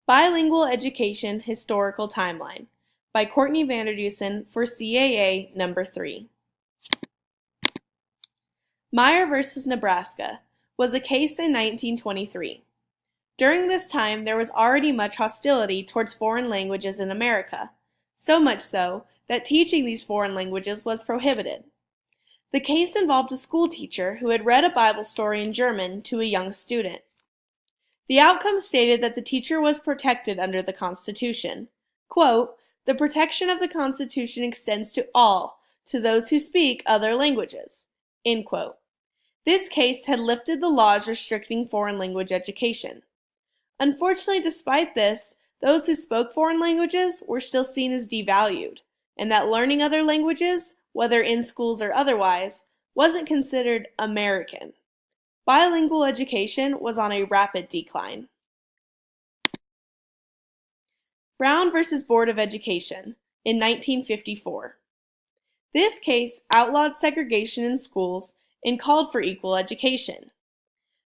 Bilingual Education Historical Timeline by Courtney Vanderdusen for CAA number 3. Meyer v. Nebraska was a case in 1923. During this time, there was already much hostility towards foreign languages in America, so much so that teaching these foreign languages was prohibited. The case involved a school teacher who had read a Bible story in German to a young student. The outcome stated that the teacher was protected under the Constitution. Quote, "The protection of the Constitution extends to all, to those who speak other languages." End quote. This case had lifted the laws restricting foreign language education. Unfortunately, despite this, those who spoke foreign languages were still seen as devalued, and that learning other languages, whether in schools or otherwise, wasn't considered American. Bilingual education was on a rapid decline. Brown v. Board of Education in 1954. This case outlawed segregation in schools and called for equal education.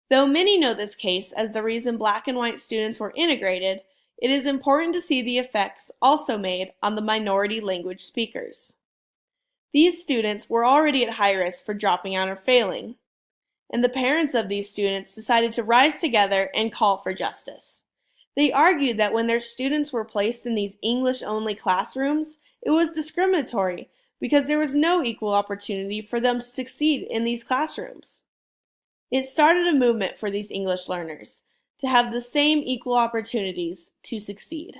Though many know this case as the reason black and white students were integrated, it is important to see the effects also made on the minority language speakers. These students were already at high risk for dropping out or failing, and the parents of these students decided to rise together and call for justice. They argued that when their students were placed in these English-only classrooms, it was discriminatory because there was no equal opportunity for them to succeed in these classrooms. It started a movement for these English learners to have the same equal opportunities to succeed.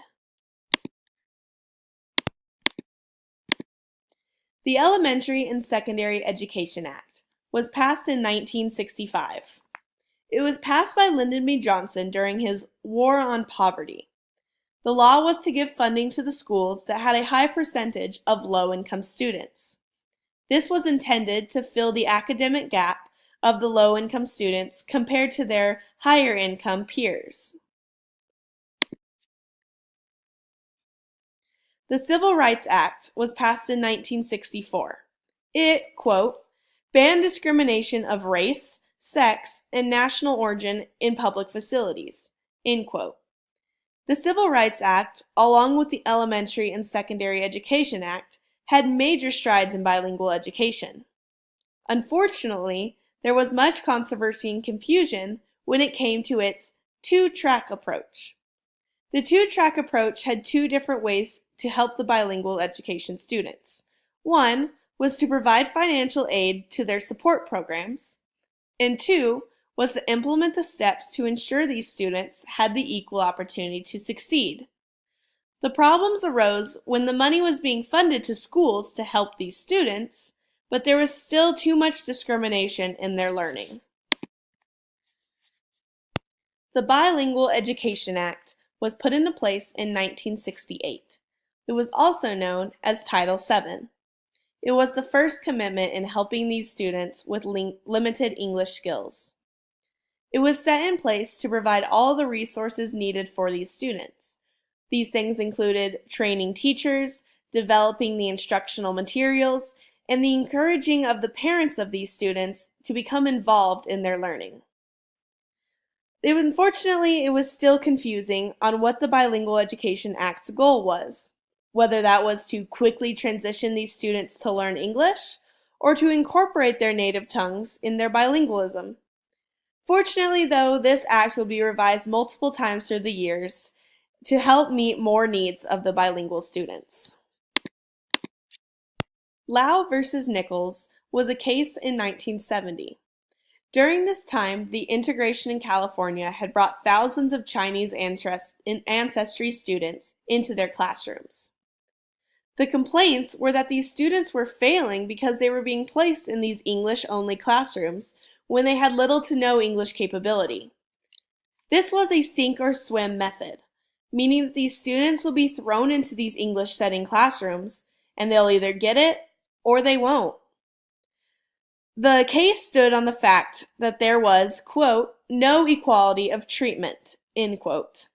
The Elementary and Secondary Education Act was passed in 1965. It was passed by Lyndon B. Johnson during his War on Poverty. The law was to give funding to the schools that had a high percentage of low-income students. This was intended to fill the academic gap of the low-income students compared to their higher-income peers. The Civil Rights Act was passed in 1964. It, quote, banned discrimination of race, sex, and national origin in public facilities, end quote. The Civil Rights Act, along with the Elementary and Secondary Education Act, had major strides in bilingual education. Unfortunately, there was much controversy and confusion when it came to its two-track approach. The two-track approach had two different ways to help the bilingual education students. One was to provide financial aid to their support programs, and two was to implement the steps to ensure these students had the equal opportunity to succeed. The problems arose when the money was being funded to schools to help these students, but there was still too much discrimination in their learning. The Bilingual Education Act was put into place in 1968. It was also known as Title VII. It was the first commitment in helping these students with limited English skills. It was set in place to provide all the resources needed for these students. These things included training teachers, developing the instructional materials, and the encouraging of the parents of these students to become involved in their learning. Unfortunately, it was still confusing on what the Bilingual Education Act's goal was, whether that was to quickly transition these students to learn English or to incorporate their native tongues in their bilingualism. Fortunately, though, this act will be revised multiple times through the years to help meet more needs of the bilingual students. Lau v. Nichols was a case in 1970. During this time, the integration in California had brought thousands of Chinese ancestry students into their classrooms. The complaints were that these students were failing because they were being placed in these English-only classrooms when they had little to no English capability. This was a sink-or-swim method, meaning that these students will be thrown into these English-setting classrooms, and they'll either get it or they won't. The case stood on the fact that there was, quote, no equality of treatment, end quote.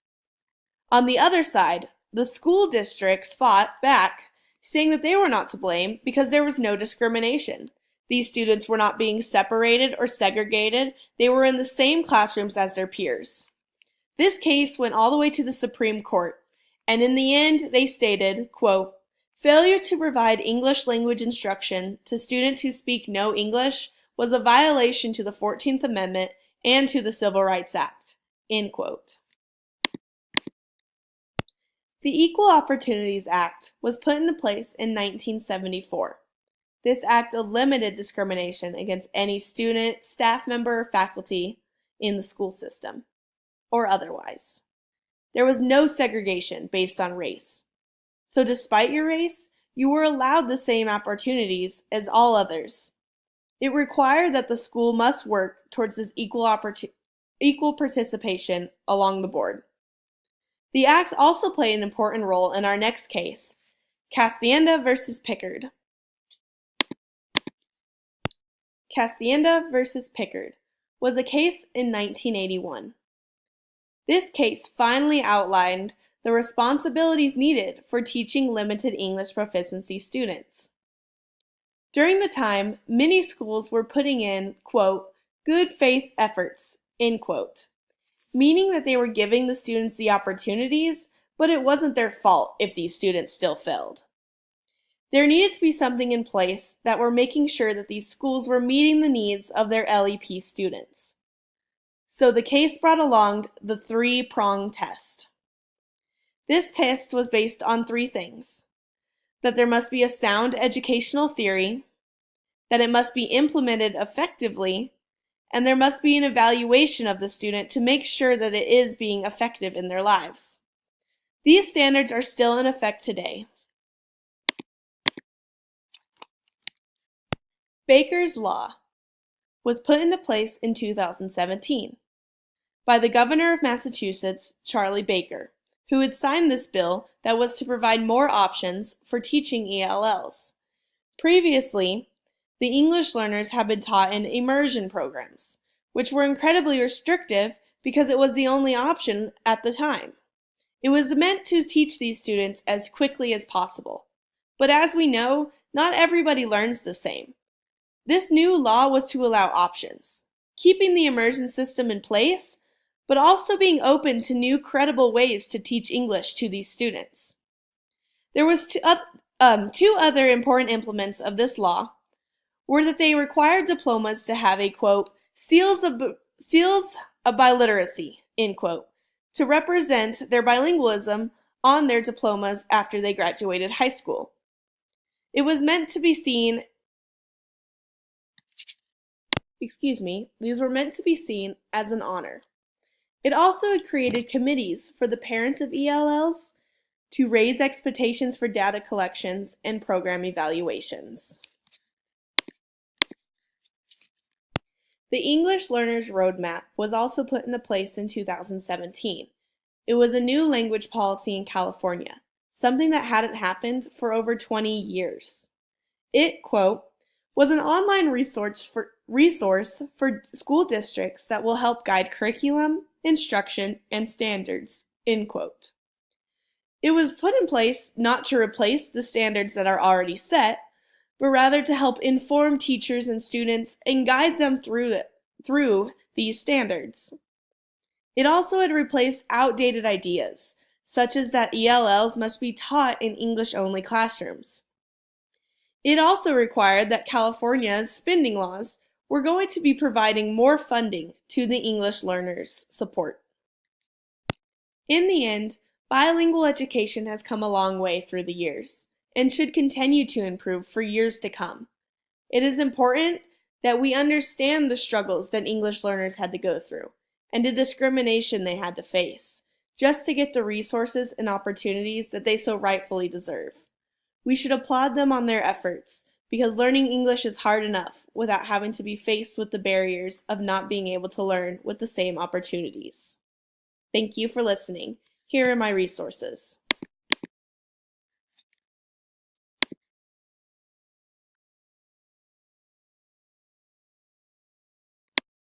On the other side, the school districts fought back, saying that they were not to blame because there was no discrimination. These students were not being separated or segregated. They were in the same classrooms as their peers. This case went all the way to the Supreme Court, and in the end they stated, quote, "Failure to provide English language instruction to students who speak no English was a violation to the 14th Amendment and to the Civil Rights Act." End quote. The Equal Opportunities Act was put into place in 1974. This act eliminated discrimination against any student, staff member, or faculty in the school system, or otherwise. There was no segregation based on race. So despite your race, you were allowed the same opportunities as all others. It required that the school must work towards this equal participation along the board. The act also played an important role in our next case, Castienda versus Pickard. Castienda versus Pickard was a case in 1981. This case finally outlined the responsibilities needed for teaching limited English proficiency students. During the time, many schools were putting in, quote, "good faith efforts," end quote, meaning that they were giving the students the opportunities, but it wasn't their fault if these students still failed. There needed to be something in place that were making sure that these schools were meeting the needs of their LEP students. So the case brought along the three-prong test. This test was based on three things: that there must be a sound educational theory, that it must be implemented effectively, and there must be an evaluation of the student to make sure that it is being effective in their lives. These standards are still in effect today. Baker's Law was put into place in 2017 by the Governor of Massachusetts, Charlie Baker, who had signed this bill that was to provide more options for teaching ELLs. Previously, the English learners had been taught in immersion programs, which were incredibly restrictive because it was the only option at the time. It was meant to teach these students as quickly as possible. But as we know, not everybody learns the same. This new law was to allow options, keeping the immersion system in place, but also being open to new credible ways to teach English to these students. There was two other important implements of this law were that they required diplomas to have a, quote, seals of biliteracy, end quote, to represent their bilingualism on their diplomas after they graduated high school. It was meant to be seen, these were meant to be seen as an honor. It also had created committees for the parents of ELLs to raise expectations for data collections and program evaluations. The English Learners Roadmap was also put into place in 2017. It was a new language policy in California, something that hadn't happened for over 20 years. It, quote, was an online resource for school districts that will help guide curriculum, instruction, and standards, end quote. It was put in place not to replace the standards that are already set, but rather to help inform teachers and students and guide them through these standards. It also had replaced outdated ideas, such as that ELLs must be taught in English-only classrooms. It also required that California's spending laws were going to be providing more funding to the English learners' support. In the end, bilingual education has come a long way through the years, and should continue to improve for years to come. It is important that we understand the struggles that English learners had to go through, and the discrimination they had to face, just to get the resources and opportunities that they so rightfully deserve. We should applaud them on their efforts, because learning English is hard enough without having to be faced with the barriers of not being able to learn with the same opportunities. Thank you for listening. Here are my resources.